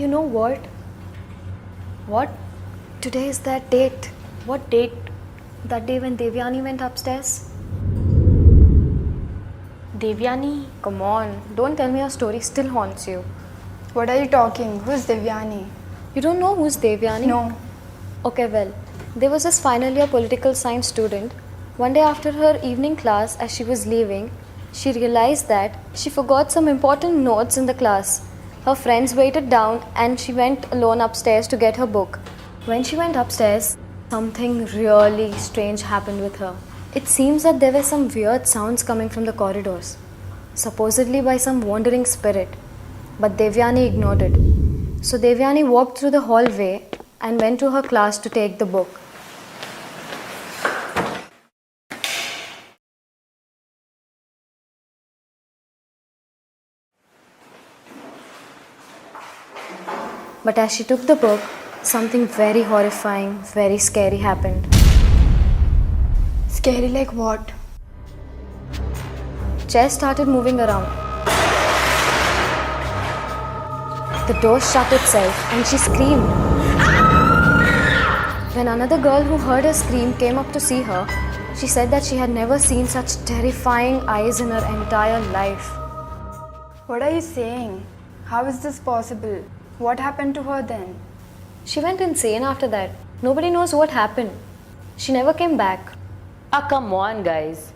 you know what? What? Today is that date. What date? That day when Devyani went upstairs. Devyani? Come on, don't tell me your story still haunts you. What are you talking? Who's Devyani? You don't know who's Devyani? No. Okay, well, there was this final year political science student. One day after her evening class, as she was leaving, she realized that she forgot some important notes in the class. Her friends waited down and she went alone upstairs to get her book. When she went upstairs, something really strange happened with her. It seems that there were some weird sounds coming from the corridors, supposedly by some wandering spirit. But Devyani ignored it. So Devyani walked through the hallway and went to her class to take the book. But as she took the book, something very horrifying, very scary happened. Scary like what? Chairs started moving around. The door shut itself and she screamed. When another girl who heard her scream came up to see her, she said that she had never seen such terrifying eyes in her entire life. What are you saying? How is this possible? What happened to her then? She went insane after that. Nobody knows what happened. She never came back. Ah, come on, guys.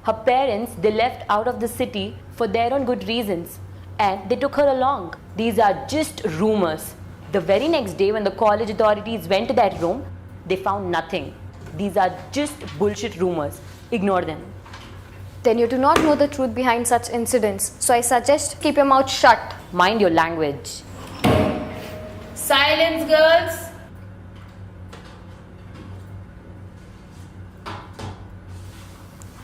Her parents, they left out of the city for their own good reasons and they took her along. These are just rumors. The very next day when the college authorities went to that room, they found nothing. These are just bullshit rumors. Ignore them. Then you do not know the truth behind such incidents. So I suggest keep your mouth shut. Mind your language. Silence, girls!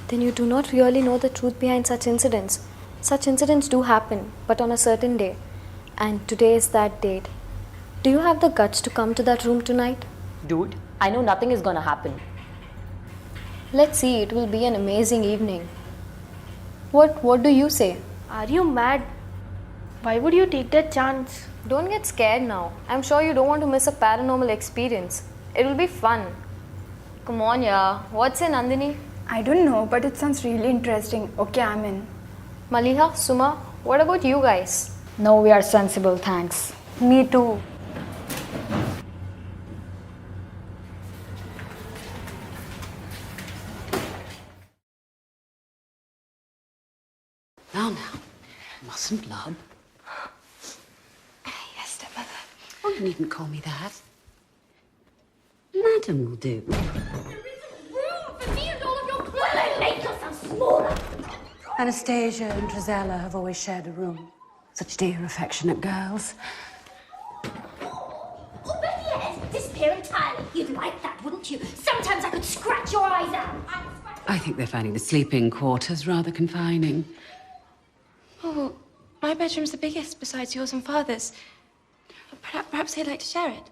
Then you do not really know the truth behind such incidents. Such incidents do happen, but on a certain day. And today is that date. Do you have the guts to come to that room tonight? Dude, I know nothing is gonna happen. Let's see, it will be an amazing evening. What do you say? Are you mad? Why would you take that chance? Don't get scared now. I'm sure you don't want to miss a paranormal experience. It will be fun. Come on, yeah. What's in Nandini? I don't know, but it sounds really interesting. Okay, I'm in. Maliha, Suma, what about you guys? No, we are sensible, thanks. Me too. Now, mustn't love. Yes, stepmother. Oh, you needn't call me that. Madam will do. Anastasia and Drizella have always shared a room. Such dear, affectionate girls. Oh, but yes, disappear entirely. You'd like that, wouldn't you? Sometimes I could scratch your eyes out. I think they're finding the sleeping quarters rather confining. Oh, my bedroom's the biggest besides yours and father's. Perhaps they'd like to share it.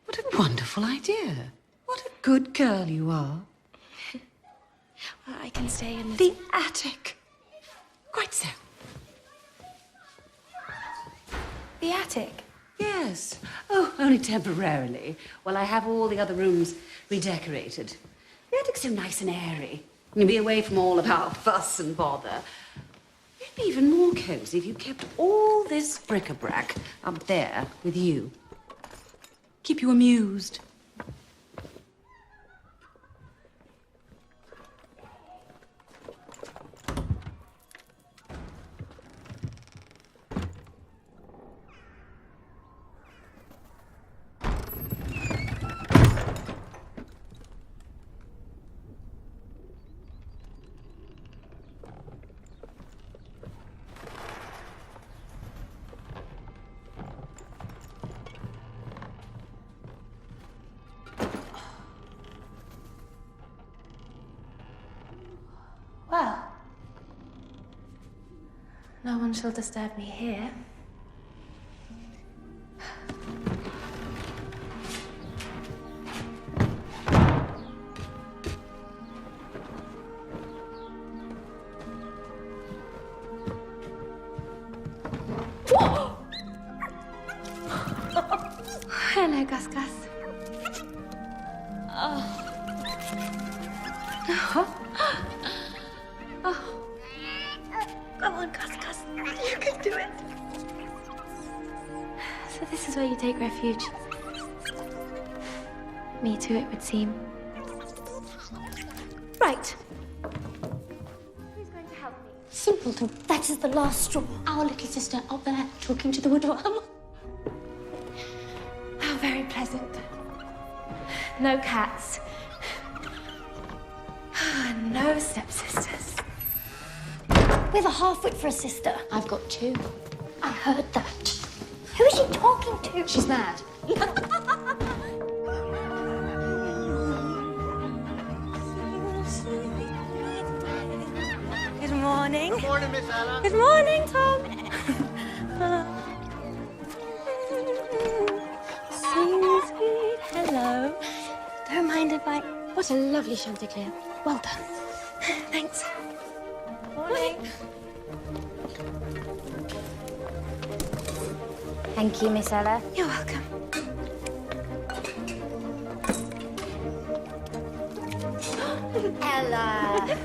What a wonderful idea. What a good girl you are. Well, I can stay in The attic. Quite so. the attic. Yes. Oh, only temporarily, while I have all the other rooms redecorated. The attic's so nice and airy. You'll be away from all of our fuss and bother. It'd be even more cozy if you kept all this bric-a-brac up there with you. Keep you amused. Well, no one shall disturb me here. Gus Gus. Come on, Gus Gus. You can do it. So this is where you take refuge. Me too, it would seem. Right. Who's going to help me? Simpleton, that is the last straw. Our little sister up there talking to the woodworm. How very pleasant. No cats. No stepsisters. With a half-wit for a sister. I've got two. I heard that. Who is she talking to? She's mad. Good morning. Good morning, Miss Ella. Good morning, Tom. Sweet, sweet hello. Don't mind if I... What a lovely Chanticleer. Well done. Thanks. Morning. Thank you, Miss Ella. You're welcome. Ella.